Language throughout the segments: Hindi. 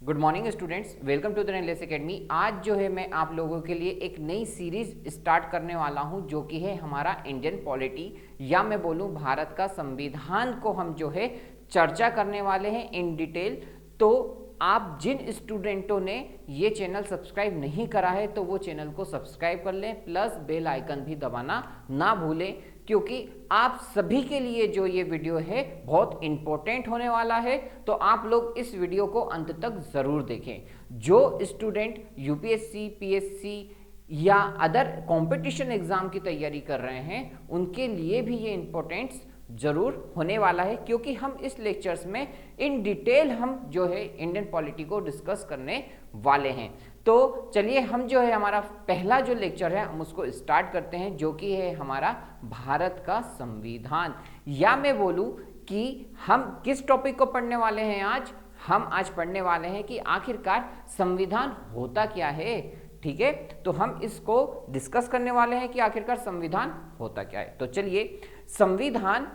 Good morning students, welcome to the rainless academy. आज जो है मैं आप लोगों के लिए एक नई सीरीज स्टार्ट करने वाला हूं जो कि है हमारा इंडियन पॉलिटी या मैं बोलूं भारत का संविधान को हम जो है चर्चा करने वाले हैं इन डिटेल। तो आप जिन स्टूडेंटों ने ये चैनल सब्सक्राइब नहीं करा है तो वो चैनल को सब्सक्राइब कर लें, प्लस बेल आइकन भी दबाना ना भूलें, क्योंकि आप सभी के लिए जो ये वीडियो है बहुत इंपॉर्टेंट होने वाला है। तो आप लोग इस वीडियो को अंत तक जरूर देखें। जो स्टूडेंट यूपीएससी, पीएससी या अदर कंपटीशन एग्जाम की तैयारी कर रहे हैं उनके लिए भी ये इंपॉर्टेंट जरूर होने वाला है, क्योंकि हम इस लेक्चर्स में इन डिटेल हम जो है इंडियन पॉलिटी को डिस्कस करने वाले हैं। तो चलिए हम जो है हमारा पहला जो लेक्चर है हम उसको स्टार्ट करते हैं, जो कि है हमारा भारत का संविधान। या मैं बोलूं कि हम किस टॉपिक को पढ़ने वाले हैं आज। हम आज पढ़ने वाले हैं कि आखिरकार संविधान होता क्या है। ठीक है, तो हम इसको डिस्कस करने वाले हैं कि आखिरकार संविधान होता क्या है। तो चलिए, संविधान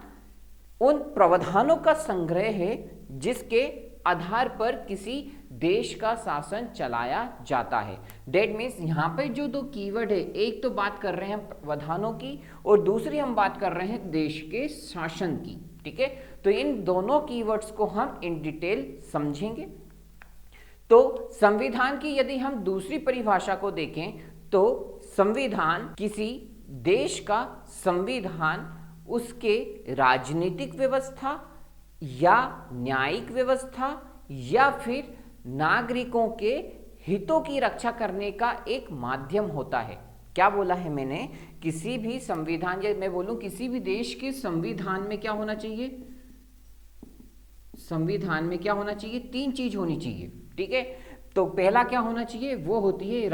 उन प्रावधानों का संग्रह है जिसके आधार पर किसी देश का शासन चलाया जाता है। डेट मीन्स यहाँ पे जो दो कीवर्ड है, एक तो बात कर रहे हैं प्रावधानों की और दूसरी हम बात कर रहे हैं देश के शासन की। ठीक है, तो इन दोनों कीवर्ड्स को हम इन डिटेल समझेंगे। तो संविधान की यदि हम दूसरी परिभाषा को देखें तो संविधान किसी देश का संविधान उसके राजनीतिक व्यवस्था या न्यायिक व्यवस्था या फिर नागरिकों के हितों की रक्षा करने का एक माध्यम होता है। क्या बोला है मैंने? किसी भी संविधान या मैं बोलूं किसी भी देश के संविधान में क्या होना चाहिए? संविधान में क्या होना चाहिए? तीन चीज होनी चाहिए। ठीक है, तो पहला क्या होना चाहिए? वो होती है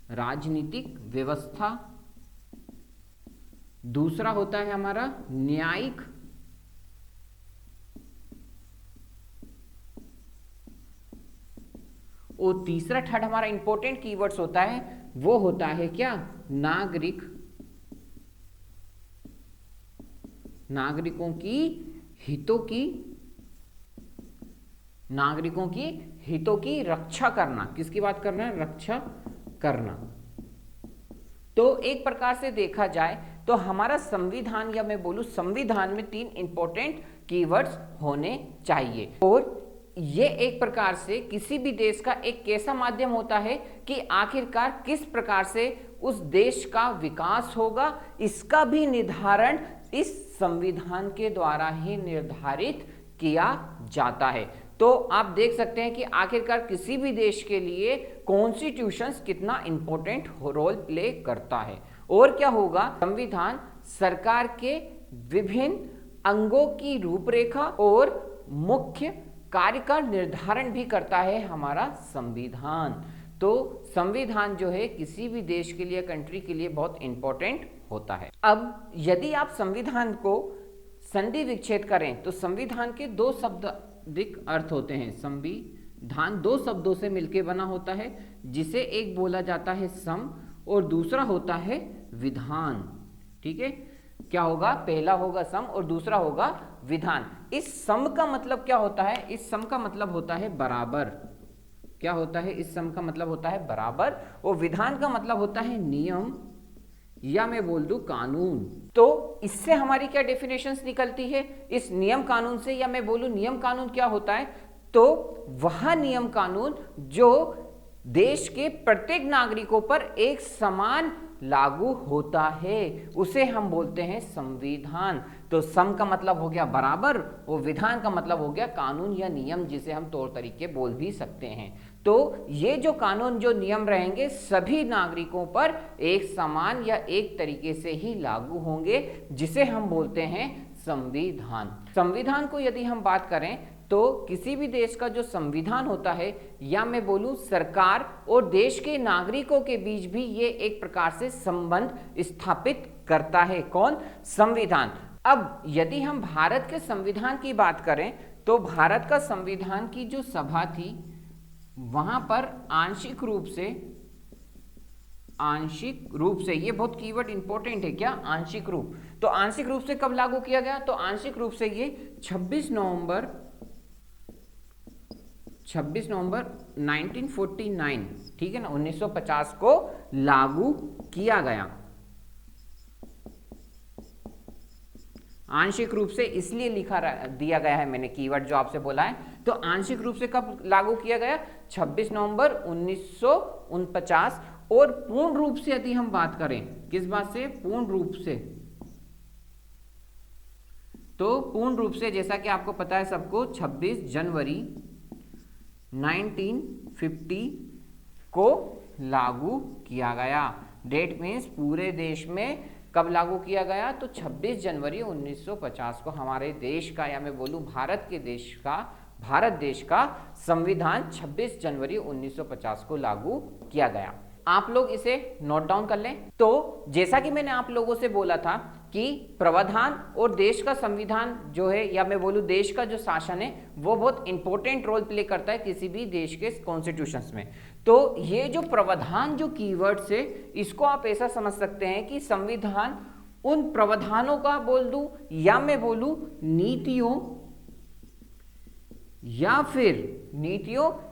राजनीतिक व्यवस्था। दूसरा होता है हमारा न्यायिक, और तीसरा थर्ड हमारा इंपॉर्टेंट कीवर्ड्स होता है, वो होता है क्या? नागरिकों की हितों की रक्षा करना। किसकी बात कर रहे हैं? रक्षा करना। तो एक प्रकार से देखा जाए तो हमारा संविधान या मैं बोलूं संविधान में तीन इंपॉर्टेंट कीवर्ड्स होने चाहिए, और ये एक प्रकार से किसी भी देश का एक कैसा माध्यम होता है कि आखिरकार किस प्रकार से उस देश का विकास होगा, इसका भी निर्धारण इस संविधान के द्वारा ही निर्धारित किया जाता है। तो आप देख सकते हैं कि आखिरकार किसी भी देश के लिए कॉन्स्टिट्यूशंस कितना इंपॉर्टेंट रोल प्ले करता है। और क्या होगा? संविधान सरकार के विभिन्न अंगों की रूपरेखा और मुख्य कार्य का निर्धारण भी करता है हमारा संविधान। तो संविधान जो है किसी भी देश के लिए, कंट्री के लिए बहुत इंपॉर्टेंट होता है। अब यदि आप संविधान को संधि विच्छेद करें तो संविधान के दो शब्दिक अर्थ होते हैं। संविधान दो शब्दों से मिलकर बना होता है, जिसे एक बोला जाता है सम और दूसरा होता है विधान। ठीक है, क्या होगा? पहला होगा सम और दूसरा होगा विधान। इस सम का मतलब क्या होता है? इस सम का मतलब होता है बराबर। क्या होता है? इस सम का मतलब होता है बराबर, और विधान का मतलब होता है नियम या मैं बोल दूं कानून। तो इससे हमारी क्या डेफिनेशंस निकलती है इस नियम कानून से, या मैं बोलूं नियम कानून क्या होता है? तो वह नियम कानून जो देश के प्रत्येक नागरिकों पर एक समान लागू होता है, उसे हम बोलते हैं संविधान। तो सम का मतलब हो गया बराबर और विधान का मतलब हो गया कानून या नियम, जिसे हम तौर तरीके बोल भी सकते हैं। तो ये जो कानून, जो नियम रहेंगे सभी नागरिकों पर एक समान या एक तरीके से ही लागू होंगे, जिसे हम बोलते हैं संविधान। संविधान को यदि हम बात करें तो किसी भी देश का जो संविधान होता है, या मैं बोलूं सरकार और देश के नागरिकों के बीच भी ये एक प्रकार से संबंध स्थापित करता है। कौन? संविधान। अब यदि हम भारत के संविधान की बात करें तो भारत का संविधान की जो सभा थी वहां पर आंशिक रूप से ये बहुत कीवर्ड इंपॉर्टेंट है। क्या? आंशिक रूप। तो आंशिक रूप से कब लागू किया गया? तो आंशिक रूप से ये 26 नवंबर 26 नवंबर 1949, ठीक है ना, 1950 को लागू किया गया। आंशिक रूप से इसलिए दिया गया है मैंने कीवर्ड जो आपसे बोला है, तो आंशिक रूप से कब लागू किया गया? 26 नवंबर 1949। और पूर्ण रूप से यदि हम बात करें, किस बात से? पूर्ण रूप से। तो पूर्ण रूप से जैसा कि आपको पता है सबको, 26 जनवरी 1950 को लागू किया गया। डेट मीन्स पूरे देश में कब लागू किया गया? तो 26 जनवरी 1950 को हमारे देश का, या मैं बोलूं भारत देश का संविधान 26 जनवरी 1950 को लागू किया गया। आप लोग इसे नोट डाउन कर लें। तो जैसा कि मैंने आप लोगों से बोला था कि प्रावधान और देश का संविधान जो है, या मैं बोलूं देश का जो शासन है, वो बहुत इंपॉर्टेंट रोल प्ले करता है किसी भी देश के कॉन्स्टिट्यूशंस में। तो ये जो प्रावधान जो कीवर्ड्स है, इसको आप ऐसा समझ सकते हैं कि संविधान उन प्रावधानों का बोल दूं, या मैं बोलूं नीतियों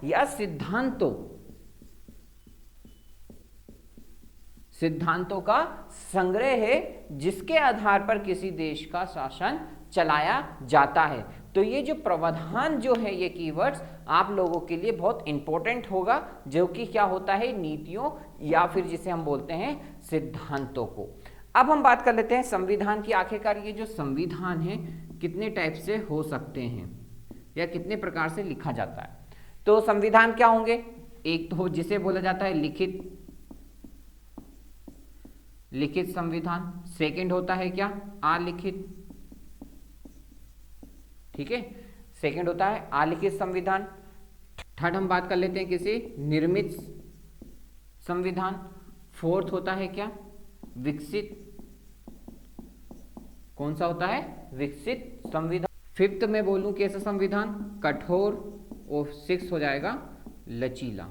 या सिद्धांतों का संग्रह है, जिसके आधार पर किसी देश का शासन चलाया जाता है। तो ये जो प्रावधान जो है, ये कीवर्ड्स आप लोगों के लिए बहुत इंपॉर्टेंट होगा, जो कि क्या होता है? नीतियों या फिर जिसे हम बोलते हैं सिद्धांतों को। अब हम बात कर लेते हैं संविधान की। आखिरकार ये जो संविधान है कितने टाइप से हो सकते हैं या कितने प्रकार से लिखा जाता है? तो संविधान क्या होंगे? एक तो जिसे बोला जाता है लिखित संविधान। सेकंड होता है क्या? अलिखित, ठीक है, सेकंड होता है अलिखित संविधान। थर्ड हम बात कर लेते हैं किसी निर्मित संविधान। फोर्थ होता है क्या? विकसित। कौन सा होता है? विकसित संविधान। फिफ्थ में बोलूं कैसा संविधान? कठोर। और सिक्स हो जाएगा लचीला।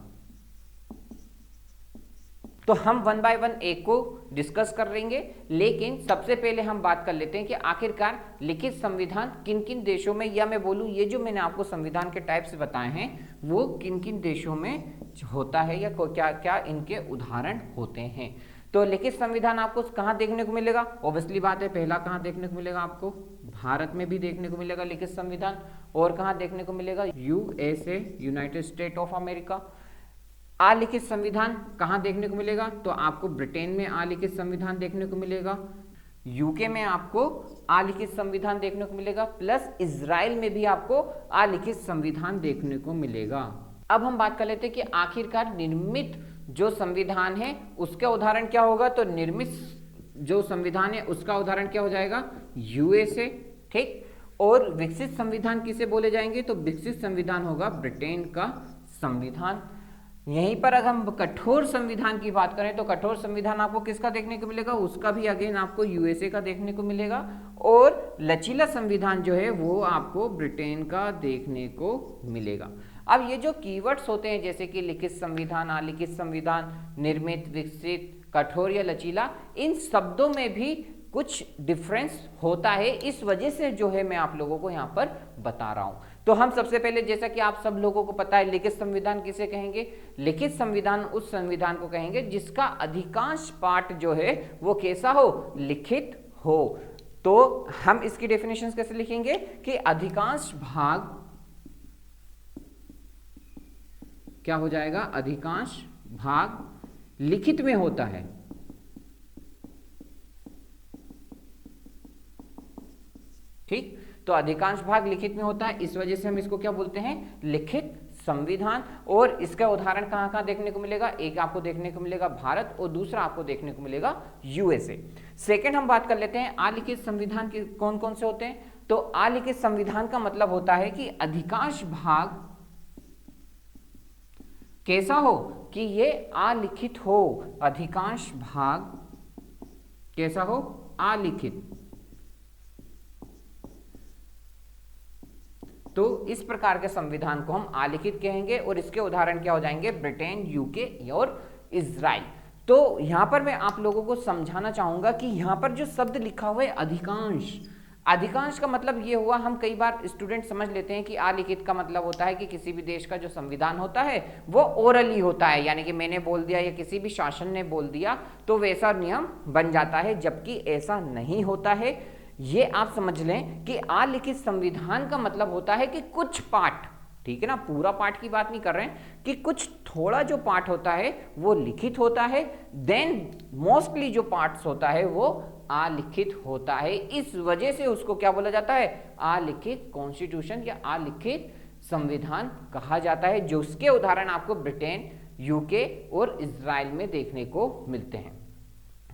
तो हम वन बाय वन एक को डिस्कस कर लेंगे, लेकिन सबसे पहले हम बात कर लेते हैं कि आखिरकार लिखित संविधान किन किन देशों में, या मैं बोलूं ये जो मैंने आपको संविधान के टाइप्स बताए हैं, वो किन किन देशों में होता है, या क्या क्या इनके उदाहरण होते हैं। तो लिखित संविधान आपको कहाँ देखने को मिलेगा? ऑब्वियसली बात है, पहला कहाँ देखने को मिलेगा आपको? भारत में भी देखने को मिलेगा लिखित संविधान। और कहाँ देखने को मिलेगा? USA, United State of America. अलिखित संविधान कहाँ देखने को मिलेगा? तो आपको ब्रिटेन में अलिखित संविधान देखने को मिलेगा, यूके में आपको अलिखित संविधान देखने को मिलेगा, प्लस इजराइल में भी आपको अलिखित संविधान देखने को मिलेगा। अब हम बात कर लेते हैं कि आखिरकार निर्मित जो संविधान है उसका उदाहरण क्या होगा? तो निर्मित जो संविधान है उसका उदाहरण क्या हो जाएगा? USA, ठीक। और विकसित संविधान किसे बोले जाएंगे? तो विकसित संविधान होगा ब्रिटेन का संविधान। यहीं पर अगर हम कठोर संविधान की बात करें तो कठोर संविधान आपको किसका देखने को मिलेगा? उसका भी अगेन आपको USA का देखने को मिलेगा। और लचीला संविधान जो है वो आपको ब्रिटेन का देखने को मिलेगा। अब ये जो कीवर्ड्स होते हैं जैसे कि लिखित संविधान, अलिखित संविधान, निर्मित, विकसित, कठोर या लचीला, इन शब्दों में भी कुछ डिफरेंस होता है। इस वजह से जो है मैं आप लोगों को यहाँ पर बता रहा हूँ। तो हम सबसे पहले, जैसा कि आप सब लोगों को पता है, लिखित संविधान किसे कहेंगे? लिखित संविधान उस संविधान को कहेंगे जिसका अधिकांश पार्ट जो है वो कैसा हो? लिखित हो। तो हम इसकी डेफिनेशन कैसे लिखेंगे कि अधिकांश भाग क्या हो जाएगा? अधिकांश भाग लिखित में होता है। ठीक, तो अधिकांश भाग लिखित में होता है, इस वजह से हम इसको क्या बोलते हैं? लिखित संविधान। और इसका उदाहरण कहां कहां देखने को मिलेगा? एक आपको देखने को मिलेगा भारत, और दूसरा आपको देखने को मिलेगा USA। सेकंड हम बात कर लेते हैं अलिखित संविधान के कौन कौन से होते हैं। तो अलिखित संविधान का मतलब होता है कि अधिकांश भाग कैसा हो? कि ये अलिखित हो। अधिकांश भाग कैसा हो? अलिखित। तो इस प्रकार के संविधान को हम अलिखित कहेंगे, और इसके उदाहरण क्या हो जाएंगे? ब्रिटेन, UK और इजराइल। तो यहां पर मैं आप लोगों को समझाना चाहूंगा कि यहां पर जो शब्द लिखा हुआ है अधिकांश, अधिकांश का मतलब ये हुआ, हम कई बार स्टूडेंट समझ लेते हैं कि अलिखित का मतलब होता है कि किसी भी देश का जो संविधान होता है वो ओरली होता है, यानी कि मैंने बोल दिया या किसी भी शासन ने बोल दिया तो वैसा नियम बन जाता है, जबकि ऐसा नहीं होता है। ये आप समझ लें कि अलिखित संविधान का मतलब होता है कि कुछ पार्ट, ठीक है ना, पूरा पार्ट की बात नहीं कर रहे हैं, कि कुछ थोड़ा जो पार्ट होता है वो लिखित होता है, देन मोस्टली जो पार्ट्स होता है वो अलिखित होता है। इस वजह से उसको क्या बोला जाता है, अलिखित कॉन्स्टिट्यूशन या अलिखित संविधान कहा जाता है, जो उसके उदाहरण आपको ब्रिटेन, यूके और इजराइल में देखने को मिलते हैं।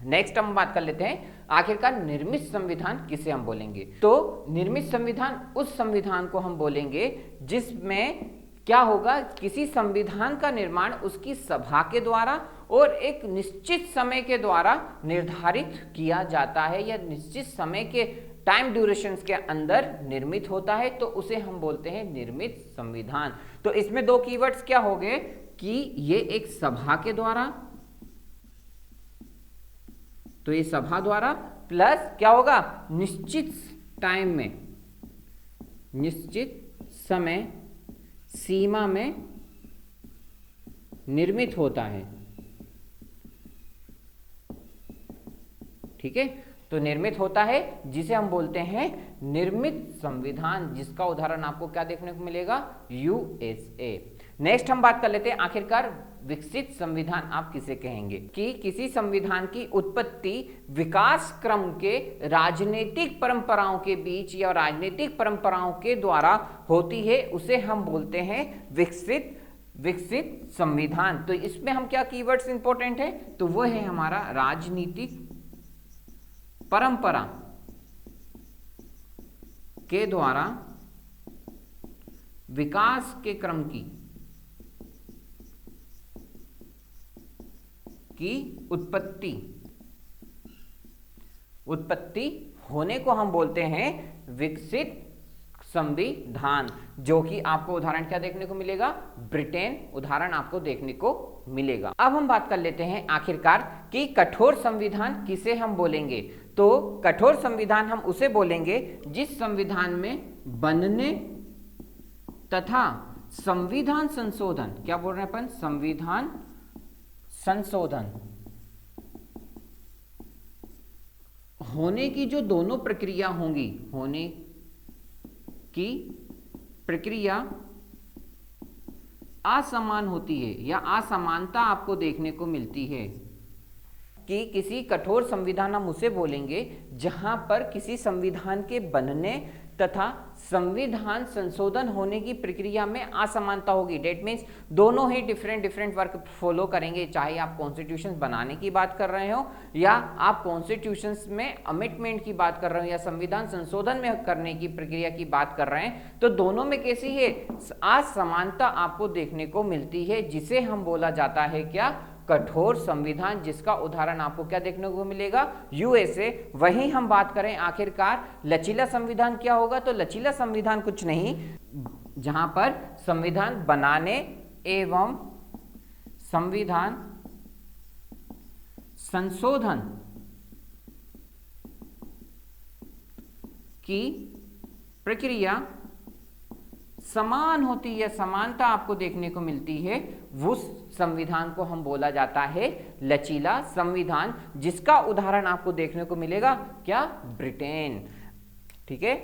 नेक्स्ट हम बात कर लेते हैं आखिरकार निर्मित संविधान किसे हम बोलेंगे। तो निर्मित संविधान उस संविधान को हम बोलेंगे जिसमें क्या होगा, किसी संविधान का निर्माण उसकी सभा के द्वारा और एक निश्चित समय के द्वारा निर्धारित किया जाता है, या निश्चित समय के टाइम ड्यूरेशंस के अंदर निर्मित होता है, तो उसे हम बोलते हैं निर्मित संविधान। तो इसमें दो कीवर्ड्स क्या हो गए कि ये एक सभा के द्वारा, तो ये सभा द्वारा प्लस क्या होगा, निश्चित टाइम में, निश्चित समय सीमा में निर्मित होता है, ठीक है। तो निर्मित होता है जिसे हम बोलते हैं निर्मित संविधान, जिसका उदाहरण आपको क्या देखने को मिलेगा, यूएसए। नेक्स्ट हम बात कर लेते हैं आखिरकार विकसित संविधान आप किसे कहेंगे, कि किसी संविधान की उत्पत्ति विकास क्रम के राजनीतिक परंपराओं के बीच या राजनीतिक परंपराओं के द्वारा होती है, उसे हम बोलते हैं विकसित संविधान। तो इसमें हम क्या कीवर्ड्स इंपॉर्टेंट है, तो वो है हमारा राजनीतिक परंपरा के द्वारा विकास के क्रम की उत्पत्ति होने को हम बोलते हैं विकसित संविधान, जो कि आपको उदाहरण क्या देखने को मिलेगा, ब्रिटेन उदाहरण आपको देखने को मिलेगा। अब हम बात कर लेते हैं आखिरकार कि कठोर संविधान किसे हम बोलेंगे। तो कठोर संविधान हम उसे बोलेंगे जिस संविधान में बनने तथा संविधान संशोधन, क्या बोल रहे हैं अपन, संविधान संशोधन होने की जो दोनों प्रक्रिया होंगी, होने की प्रक्रिया असमान होती है या असमानता आपको देखने को मिलती है, कि किसी कठोर संविधान हम उसे बोलेंगे जहां पर किसी संविधान के बनने तथा संविधान संशोधन होने की प्रक्रिया में असमानता होगी। डेट मीन्स दोनों ही डिफरेंट वर्क फॉलो करेंगे, चाहे आप कॉन्स्टिट्यूशन बनाने की बात कर रहे हो या आप कॉन्स्टिट्यूशन में अमेंडमेंट की बात कर रहे हो या संविधान संशोधन में करने की प्रक्रिया की बात कर रहे हैं, तो दोनों में कैसी है, असमानता आपको देखने को मिलती है, जिसे हम बोला जाता है क्या, कठोर संविधान, जिसका उदाहरण आपको क्या देखने को मिलेगा, यूएसए। वहीं हम बात करें आखिरकार लचीला संविधान क्या होगा, तो लचीला संविधान कुछ नहीं, जहां पर संविधान बनाने एवं संविधान संशोधन की प्रक्रिया समान होती है, समानता आपको देखने को मिलती है, उस संविधान को हम बोला जाता है लचीला संविधान, जिसका उदाहरण आपको देखने को मिलेगा क्या, ब्रिटेन, ठीक है,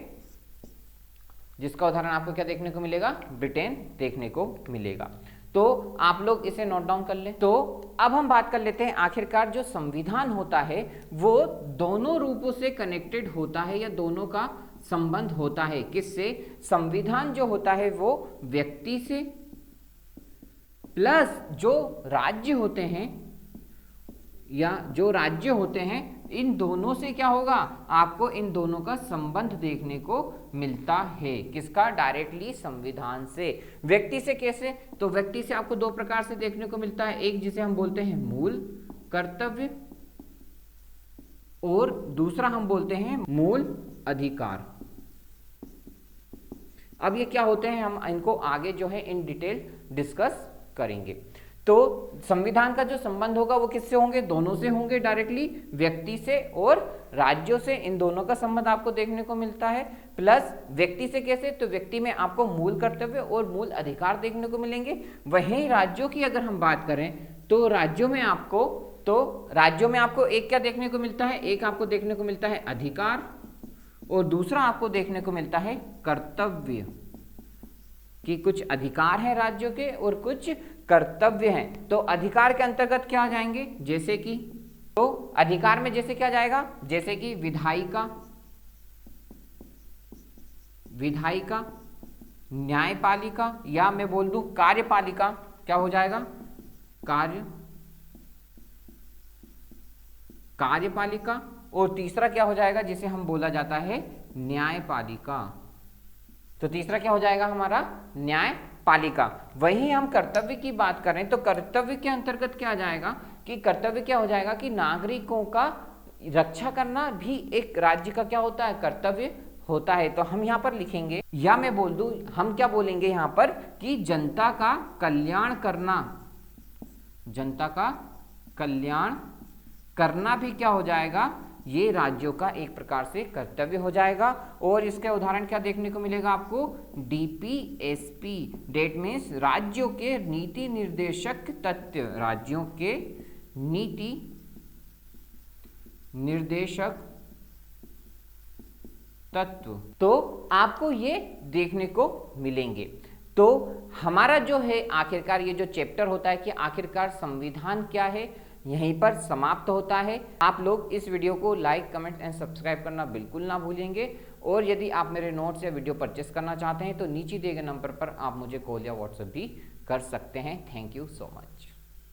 जिसका उदाहरण आपको क्या देखने को मिलेगा, ब्रिटेन देखने को मिलेगा। तो आप लोग इसे नोट डाउन कर लें। तो अब हम बात कर लेते हैं आखिरकार जो संविधान होता है वो दोनों रूपों से कनेक्टेड होता है या दोनों का संबंध होता है, किससे, संविधान जो होता है वो व्यक्ति से प्लस जो राज्य होते हैं या जो राज्य होते हैं, इन दोनों से क्या होगा, आपको इन दोनों का संबंध देखने को मिलता है, किसका, डायरेक्टली संविधान से। व्यक्ति से कैसे, तो व्यक्ति से आपको दो प्रकार से देखने को मिलता है, एक जिसे हम बोलते हैं मूल कर्तव्य और दूसरा हम बोलते हैं मूल अधिकार। अब ये क्या होते हैं, हम इनको आगे जो है इन डिटेल डिस्कस करेंगे। तो संविधान का जो संबंध होगा वो किससे होंगे, दोनों से होंगे डायरेक्टली, व्यक्ति से और राज्यों से, इन दोनों का संबंध आपको देखने को मिलता है। प्लस व्यक्ति से कैसे, तो व्यक्ति में आपको मूल कर्तव्य और मूल अधिकार देखने को मिलेंगे। वहीं राज्यों की अगर हम बात करें तो राज्यों में आपको एक क्या देखने को मिलता है, एक आपको देखने को मिलता है अधिकार और दूसरा आपको देखने को मिलता है कर्तव्य, कि कुछ अधिकार हैं राज्यों के और कुछ कर्तव्य हैं। तो अधिकार के अंतर्गत क्या आ जाएंगे, जैसे कि, तो अधिकार में जैसे क्या जाएगा, जैसे कि विधायिका, न्यायपालिका, या मैं बोल दूं कार्यपालिका, क्या हो जाएगा, कार्यपालिका, और तीसरा क्या हो जाएगा, जिसे हम बोला जाता है न्यायपालिका। तो तीसरा क्या हो जाएगा हमारा, न्यायपालिका। वहीं हम कर्तव्य की बात करें तो कर्तव्य के अंतर्गत क्या आ जाएगा, कि कर्तव्य क्या हो जाएगा कि नागरिकों का रक्षा करना भी एक राज्य का क्या होता है, कर्तव्य होता है। तो हम यहाँ पर लिखेंगे, या मैं बोल दूं, हम क्या बोलेंगे यहाँ पर कि जनता का कल्याण करना, जनता का कल्याण करना भी क्या हो जाएगा, ये राज्यों का एक प्रकार से कर्तव्य हो जाएगा। और इसका उदाहरण क्या देखने को मिलेगा आपको, डीपीएसपी, डेट मीन्स राज्यों के नीति निर्देशक तत्व, राज्यों के नीति निर्देशक तत्व, तो आपको ये देखने को मिलेंगे। तो हमारा जो है आखिरकार ये जो चैप्टर होता है कि आखिरकार संविधान क्या है, यहीं पर समाप्त होता है। आप लोग इस वीडियो को लाइक, कमेंट एंड सब्सक्राइब करना बिल्कुल ना भूलेंगे। और यदि आप मेरे नोट्स या वीडियो परचेस करना चाहते हैं तो नीचे दिए गए नंबर पर आप मुझे कॉल या व्हाट्सएप भी कर सकते हैं। Thank you so much.